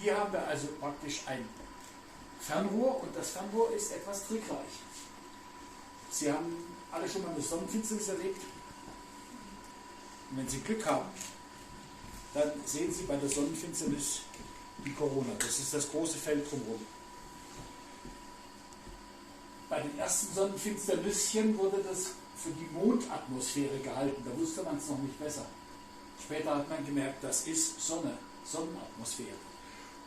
Hier haben wir also praktisch ein Fernrohr und das Fernrohr ist etwas trickreich. Sie haben alle schon mal eine Sonnenfinsternis erlebt. Und wenn Sie Glück haben, dann sehen Sie bei der Sonnenfinsternis die Corona. Das ist das große Feld drumherum. Bei den ersten Sonnenfinsternüschen wurde das für die Mondatmosphäre gehalten. Da wusste man es noch nicht besser. Später hat man gemerkt, das ist Sonne, Sonnenatmosphäre.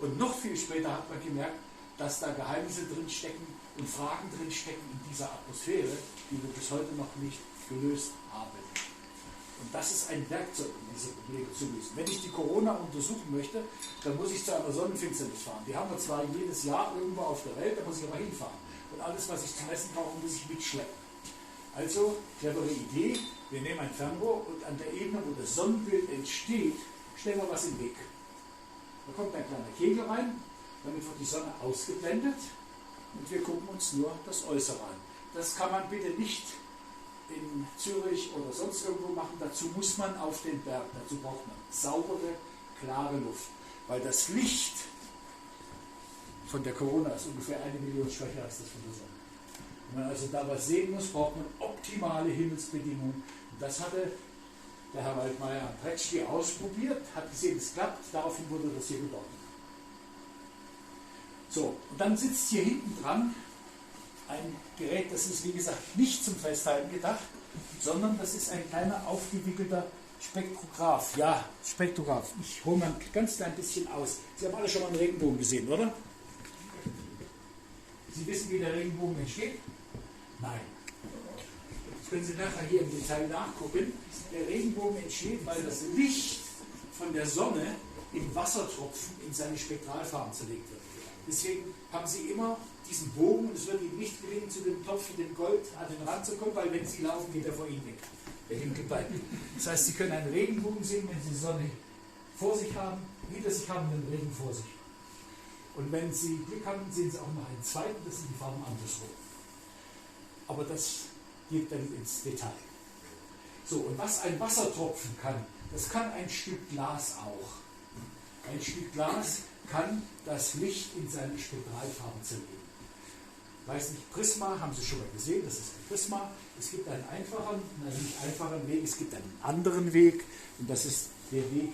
Und noch viel später hat man gemerkt, dass da Geheimnisse drinstecken und Fragen drinstecken in dieser Atmosphäre, die wir bis heute noch nicht gelöst haben. Und das ist ein Werkzeug, um diese Probleme zu lösen. Wenn ich die Corona untersuchen möchte, dann muss ich zu einer Sonnenfinsternis fahren. Die haben wir zwar jedes Jahr irgendwo auf der Welt, da muss ich aber hinfahren. Und alles, was ich zu messen brauche, muss ich mitschleppen. Also, clevere Idee, wir nehmen ein Fernrohr und an der Ebene, wo das Sonnenbild entsteht, stellen wir was im Weg. Da kommt ein kleiner Kegel rein, damit wird die Sonne ausgeblendet und wir gucken uns nur das Äußere an. Das kann man bitte nicht in Zürich oder sonst irgendwo machen, dazu muss man auf den Berg, dazu braucht man saubere, klare Luft, weil das Licht von der Corona ist ungefähr 1 Million schwächer als das von der Sonne. Wenn man also da was sehen muss, braucht man optimale Himmelsbedingungen. Und das hatte der Herr Waldmeier am Pretschli ausprobiert, hat gesehen, es klappt, daraufhin wurde das hier gebaut. So, und dann sitzt hier hinten dran ein Gerät, das ist wie gesagt nicht zum Festhalten gedacht, sondern das ist ein kleiner aufgewickelter Spektrograph. Ja, Spektrograph. Ich hole mal ein ganz klein bisschen aus. Sie haben alle schon mal einen Regenbogen gesehen, oder? Sie wissen, wie der Regenbogen entsteht? Nein. Das können Sie nachher hier im Detail nachgucken. Der Regenbogen entsteht, weil das Licht von der Sonne in Wassertropfen in seine Spektralfarben zerlegt wird. Deswegen haben Sie immer diesen Bogen und es wird Ihnen nicht gelingen, zu dem Topf mit dem Gold an den Rand zu kommen, weil wenn Sie laufen, geht er vor Ihnen weg. Der Hinkelbein. Das heißt, Sie können einen Regenbogen sehen, wenn Sie die Sonne vor sich haben, hinter sich haben den Regen vor sich. Und wenn Sie Glück haben, sehen Sie auch noch einen zweiten, das sind die Farben andersrum. Aber das geht dann ins Detail. So, und was ein Wassertropfen kann, das kann ein Stück Glas auch. Ein Stück Glas kann das Licht in seine Spektralfarben zerlegen. Ich weiß nicht, Prisma, haben Sie schon mal gesehen, das ist ein Prisma. Es gibt einen einfachen, nicht einfachen Weg, es gibt einen anderen Weg und das ist der Weg,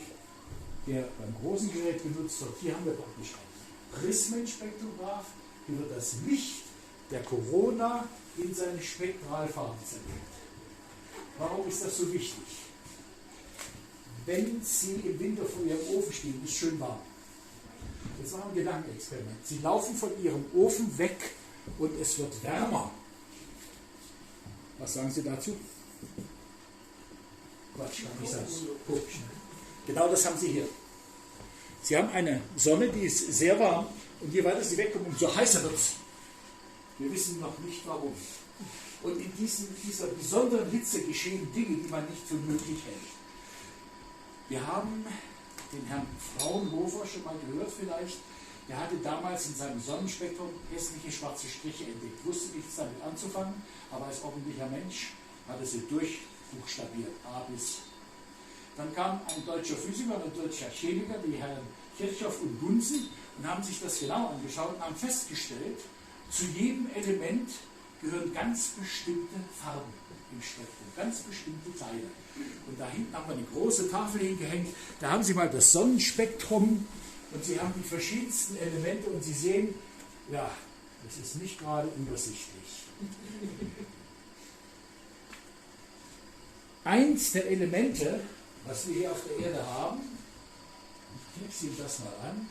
der beim großen Gerät genutzt wird. Hier haben wir praktisch ein Prismenspektrograph, hier wird das Licht der Corona in seine Spektralfarben zerlegt. Warum ist das so wichtig? Wenn Sie im Winter vor Ihrem Ofen stehen, ist es schön warm. Jetzt machen wir ein Gedankenexperiment. Sie laufen von Ihrem Ofen weg und es wird wärmer. Was sagen Sie dazu? Quatsch, kann ich sagen. Genau das haben Sie hier. Sie haben eine Sonne, die ist sehr warm und je weiter Sie wegkommen, umso heißer wird es. Wir wissen noch nicht warum. Und in dieser besonderen Hitze geschehen Dinge, die man nicht für möglich hält. Wir haben den Herrn Fraunhofer schon mal gehört vielleicht. Der hatte damals in seinem Sonnenspektrum hässliche schwarze Striche entdeckt. Wusste nichts damit anzufangen, aber als ordentlicher Mensch hat er sie durchbuchstabiert, A bis. Dann kam ein deutscher Physiker und ein deutscher Chemiker, die Herren Kirchhoff und Bunsen, und haben sich das genau angeschaut und haben festgestellt, zu jedem Element gehören ganz bestimmte Farben im Spektrum, ganz bestimmte Teile. Und da hinten haben wir eine große Tafel hingehängt, da haben Sie mal das Sonnenspektrum und Sie haben die verschiedensten Elemente und Sie sehen, ja, das ist nicht gerade übersichtlich. Eins der Elemente, was wir hier auf der Erde haben, ich knipse Ihnen das mal an,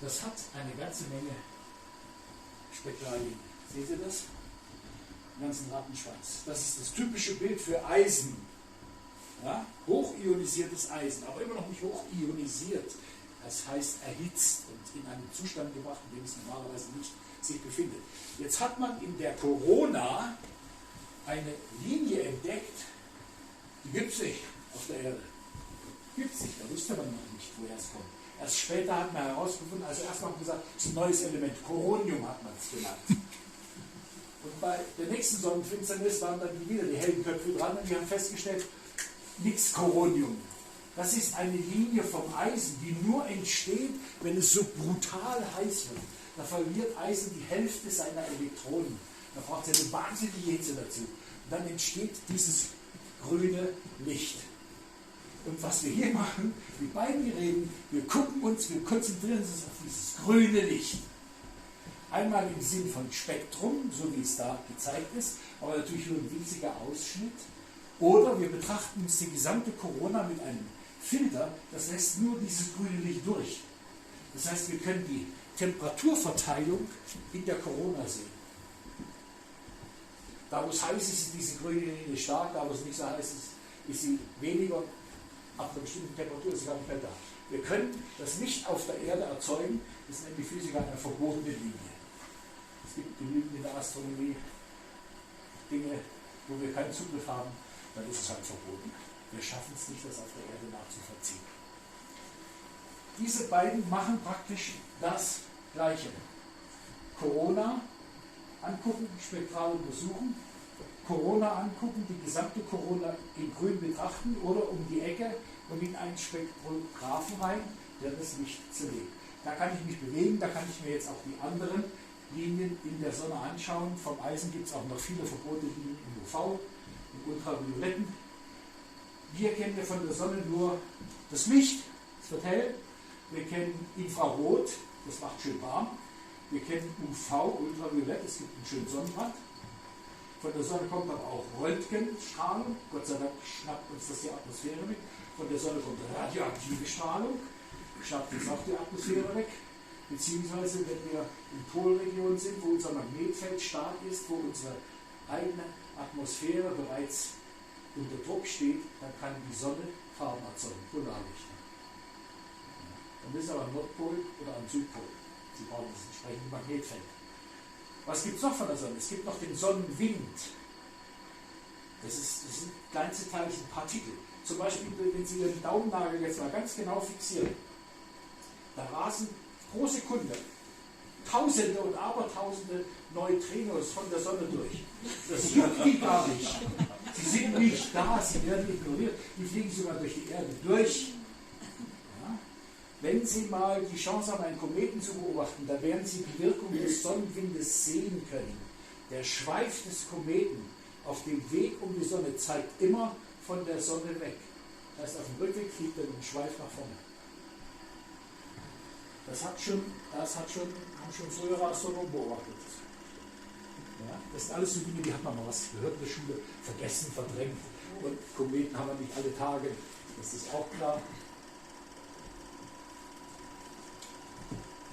das hat eine ganze Menge Spektralien. Sehen Sie das? Den ganzen Rattenschwanz. Das ist das typische Bild für Eisen. Ja? Hochionisiertes Eisen, aber immer noch nicht hochionisiert. Das heißt erhitzt und in einen Zustand gebracht, in dem es normalerweise nicht sich befindet. Jetzt hat man in der Corona eine Linie entdeckt, die gibt es nicht auf der Erde. Gibt es nicht, da wusste man noch nicht, woher es kommt. Erst später hat man herausgefunden, also erstmal haben wir gesagt, es ist ein neues Element, Coronium hat man es genannt. Und bei der nächsten Sonnenfinsternis waren dann wieder die hellen Köpfe dran und die haben festgestellt, nichts Coronium. Das ist eine Linie vom Eisen, die nur entsteht, wenn es so brutal heiß wird. Da verliert Eisen die Hälfte seiner Elektronen. Da braucht es eine wahnsinnige Hitze dazu. Und dann entsteht dieses grüne Licht. Und was wir hier machen, die beiden reden, wir gucken uns, wir konzentrieren uns auf dieses grüne Licht. Einmal im Sinn von Spektrum, so wie es da gezeigt ist, aber natürlich nur ein winziger Ausschnitt. Oder wir betrachten uns die gesamte Corona mit einem Filter, das lässt nur dieses grüne Licht durch. Das heißt, wir können die Temperaturverteilung in der Corona sehen. Da wo es heiß ist, ist diese grüne Linie stark, da wo es nicht so heiß ist, ist sie weniger. Ab einer bestimmten Temperatur ist sie gar nicht mehr da. Wir können das Licht auf der Erde erzeugen, das nennen die Physiker eine verbotene Linie. Es gibt genügend in der Astronomie Dinge, wo wir keinen Zugriff haben, dann ist es halt verboten. Wir schaffen es nicht, das auf der Erde nachzuvollziehen. Diese beiden machen praktisch das Gleiche. Corona angucken, spektral untersuchen, Corona angucken, die gesamte Corona in grün betrachten oder um die Ecke und in einen Spektrographen rein, der das Licht zerlegt. Da kann ich mich bewegen, da kann ich mir jetzt auch die anderen Linien in der Sonne anschauen. Vom Eisen gibt es auch noch viele verbotene Linien im UV, im Ultravioletten. Wir kennen ja von der Sonne nur das Licht, es wird hell. Wir kennen Infrarot, das macht schön warm. Wir kennen UV, Ultraviolett, es gibt einen schönen Sonnenbrand. Von der Sonne kommt aber auch Röntgenstrahlung, Gott sei Dank schnappt uns das die Atmosphäre mit. Von der Sonne kommt radioaktive Strahlung, schnappt uns auch die Atmosphäre weg. Beziehungsweise, wenn wir in Polregionen sind, wo unser Magnetfeld stark ist, wo unsere eigene Atmosphäre bereits unter Druck steht, dann kann die Sonne Farben erzeugen, Polarlichter. Dann ist aber am Nordpol oder am Südpol. Sie brauchen das entsprechende Magnetfeld. Was gibt es noch von der Sonne? Es gibt noch den Sonnenwind. Das sind kleinste Teilchen, Partikel. Zum Beispiel, wenn Sie Ihren Daumennagel jetzt mal ganz genau fixieren, da rasen pro Sekunde Tausende und Abertausende Neutrinos von der Sonne durch. Das juckt die gar nicht. Sie sind nicht da, sie werden ignoriert. Die fliegen sogar durch die Erde durch. Ja? Wenn Sie mal die Chance haben, einen Kometen zu beobachten, da werden Sie die Wirkung des Sonnenwindes sehen können. Der Schweif des Kometen auf dem Weg um die Sonne zeigt immer von der Sonne weg. Das heißt, auf dem Rückweg fliegt er mit dem Schweif nach vorne. Haben schon frühere Astronomen beobachtet. Ja, das sind alles so Dinge, die hat man mal was gehört in der Schule, vergessen, verdrängt. Und Kometen haben wir nicht alle Tage, das ist auch klar.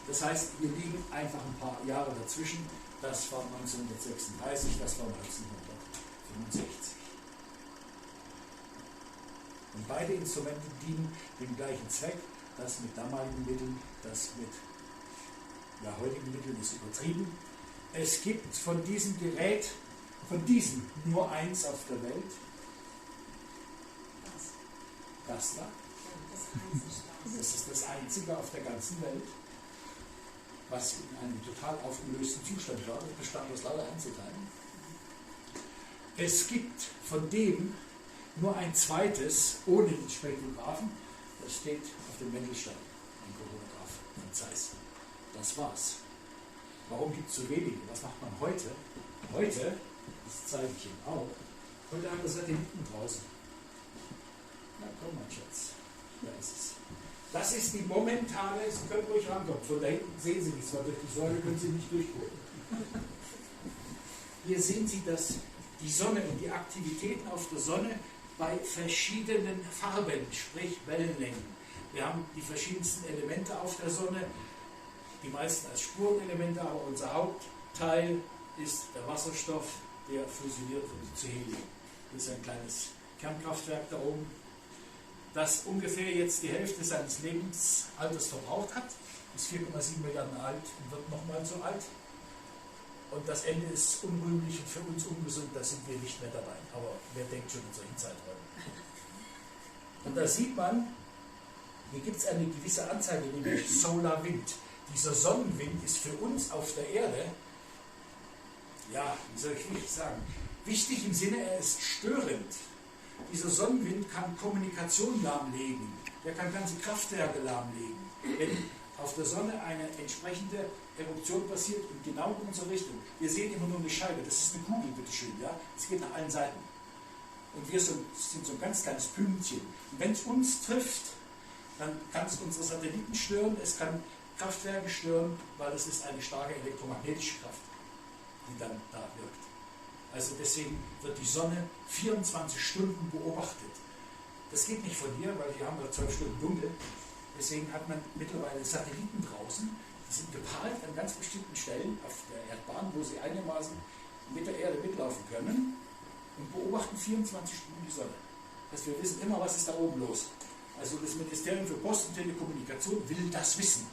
Das heißt, wir liegen einfach ein paar Jahre dazwischen. Das war 1936, das war 1965. Und beide Instrumente dienen dem gleichen Zweck, das mit damaligen Mitteln, das mit heutigen Mitteln ist übertrieben. Es gibt von diesem Gerät, nur eins auf der Welt. Das da. Das ist das einzige auf der ganzen Welt, was in einem total aufgelösten Zustand war. Das bestand aus lauter Einzelteilen. Es gibt von dem nur ein zweites ohne den Spektrographen. Das steht auf dem Wendelstein, ein Koronograph von Zeiss. Das war's. Warum gibt es so wenige? Was macht man heute? Heute, das zeige ich Ihnen auch, heute haben wir Satelliten draußen. Na komm, mein Schatz, da ist es. Das ist die momentane, Sie können ruhig rankommen, von da hinten sehen Sie nichts, weil durch die Säule können Sie nicht durchgucken. Hier sehen Sie die Sonne und die Aktivitäten auf der Sonne bei verschiedenen Farben, sprich Wellenlängen. Wir haben die verschiedensten Elemente auf der Sonne, die meisten als Spurenelemente, aber unser Hauptteil ist der Wasserstoff, der fusioniert wird zu Helium. Das ist ein kleines Kernkraftwerk da oben, das ungefähr jetzt die Hälfte seines Lebensalters verbraucht hat, ist 4,7 Milliarden alt und wird nochmal so alt. Und das Ende ist unrühmlich und für uns ungesund, da sind wir nicht mehr dabei. Aber wer denkt schon in solchen Zeiträumen? Und da sieht man, hier gibt es eine gewisse Anzeige, nämlich Solarwind. Dieser Sonnenwind ist für uns auf der Erde, ja, wie soll ich nicht sagen, wichtig im Sinne, er ist störend. Dieser Sonnenwind kann Kommunikation lahmlegen, der kann ganze Kraftwerke lahmlegen. Wenn auf der Sonne eine entsprechende Eruption passiert und genau in unsere Richtung. Wir sehen immer nur eine Scheibe, das ist eine Kugel, bitteschön, ja? Es geht nach allen Seiten. Und wir sind so ein ganz kleines Pünktchen. Und wenn es uns trifft, dann kann es unsere Satelliten stören, es kann Kraftwerke stören, weil es ist eine starke elektromagnetische Kraft, die dann da wirkt. Also deswegen wird die Sonne 24 Stunden beobachtet. Das geht nicht von hier, weil hier haben wir 12 Stunden dunkel. Deswegen hat man mittlerweile Satelliten draußen, die sind geparkt an ganz bestimmten Stellen auf der Erdbahn, wo sie einigermaßen mit der Erde mitlaufen können und beobachten 24 Stunden die Sonne. Das heißt, wir wissen immer, was ist da oben los. Also das Ministerium für Post und Telekommunikation will das wissen,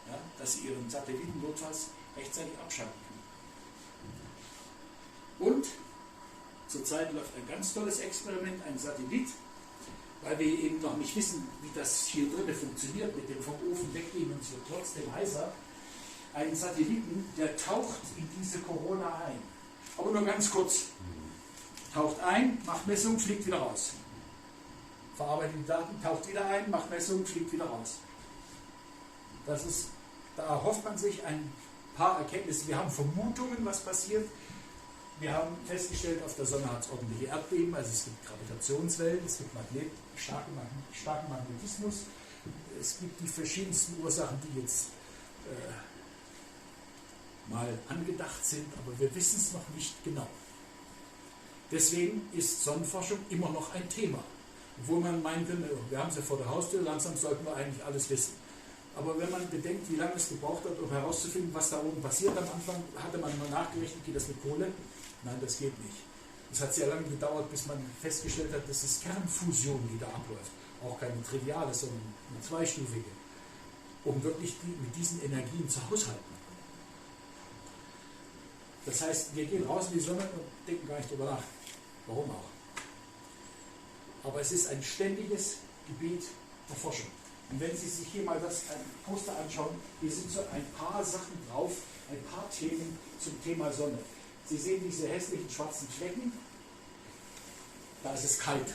ja, dass sie ihren Satelliten notfalls rechtzeitig abschalten können. Und zurzeit läuft ein ganz tolles Experiment, ein Satellit, weil wir eben noch nicht wissen, wie das hier drinnen funktioniert, mit dem vom Ofen wegnehmen und es wird trotzdem heißer. Einen Satelliten, der taucht in diese Corona ein. Aber nur ganz kurz. Taucht ein, macht Messung, fliegt wieder raus. Verarbeitet die Daten, taucht wieder ein, macht Messung, fliegt wieder raus. Da erhofft man sich ein paar Erkenntnisse. Wir haben Vermutungen, was passiert. Wir haben festgestellt, auf der Sonne hat es ordentliche Erdbeben, also es gibt Gravitationswellen, es gibt starken Magnetismus, es gibt die verschiedensten Ursachen, die jetzt mal angedacht sind, aber wir wissen es noch nicht genau. Deswegen ist Sonnenforschung immer noch ein Thema. Obwohl man meinen könnte, wir haben es ja vor der Haustür, langsam sollten wir eigentlich alles wissen. Aber wenn man bedenkt, wie lange es gebraucht hat, um herauszufinden, was da oben passiert am Anfang, hatte man mal nachgerechnet, geht das mit Kohle? Nein, das geht nicht. Es hat sehr lange gedauert, bis man festgestellt hat, dass es Kernfusion, die da abläuft. Auch keine triviale, sondern eine zweistufige. Um wirklich mit diesen Energien zu haushalten. Das heißt, wir gehen raus in die Sonne und denken gar nicht drüber nach. Warum auch? Aber es ist ein ständiges Gebiet der Forschung. Und wenn Sie sich hier mal ein Poster anschauen, hier sind so ein paar Sachen drauf, ein paar Themen zum Thema Sonne. Sie sehen diese hässlichen schwarzen Flecken, da ist es kalt.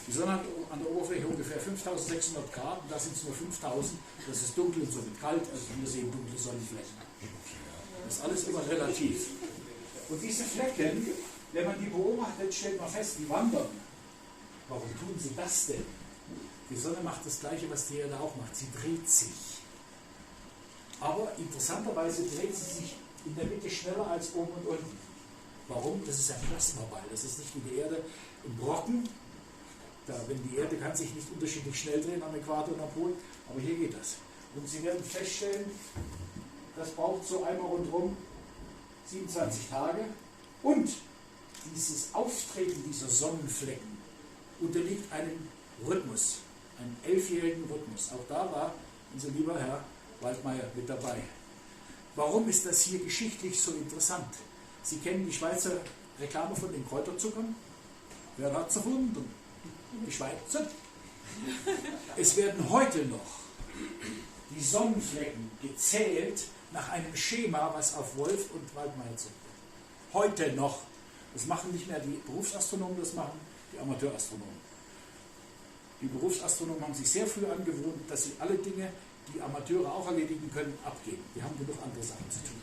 Die Sonne hat an der Oberfläche ungefähr 5600 Grad, und da sind es nur 5000, das ist dunkel und somit kalt, also wir sehen dunkle Sonnenflächen. Das ist alles immer relativ. Und diese Flecken, wenn man die beobachtet, stellt man fest, die wandern. Warum tun sie das denn? Die Sonne macht das Gleiche, was die Erde auch macht. Sie dreht sich. Aber interessanterweise dreht sie sich in der Mitte schneller als oben und unten. Warum? Das ist ein Plasmaball. Das ist nicht wie die Erde ein Brocken. Wenn die Erde kann sich nicht unterschiedlich schnell drehen am Äquator und am Pol, aber hier geht das. Und Sie werden feststellen, das braucht so einmal rundherum 27 Tage. Und dieses Auftreten dieser Sonnenflecken unterliegt einem Rhythmus, einem 11-jährigen Rhythmus. Auch da war unser lieber Herr Waldmeier mit dabei. Warum ist das hier geschichtlich so interessant? Sie kennen die Schweizer Reklame von den Kräuterzuckern? Wer hat es erfunden? Die Schweizer. Es werden heute noch die Sonnenflecken gezählt nach einem Schema, was auf Wolf und Waldmeier zurückgeht. Heute noch. Das machen nicht mehr die Berufsastronomen, das machen die Amateurastronomen. Die Berufsastronomen haben sich sehr früh angewohnt, dass sie alle Dinge, die Amateure auch erledigen können, abgeben. Die haben genug andere Sachen zu tun.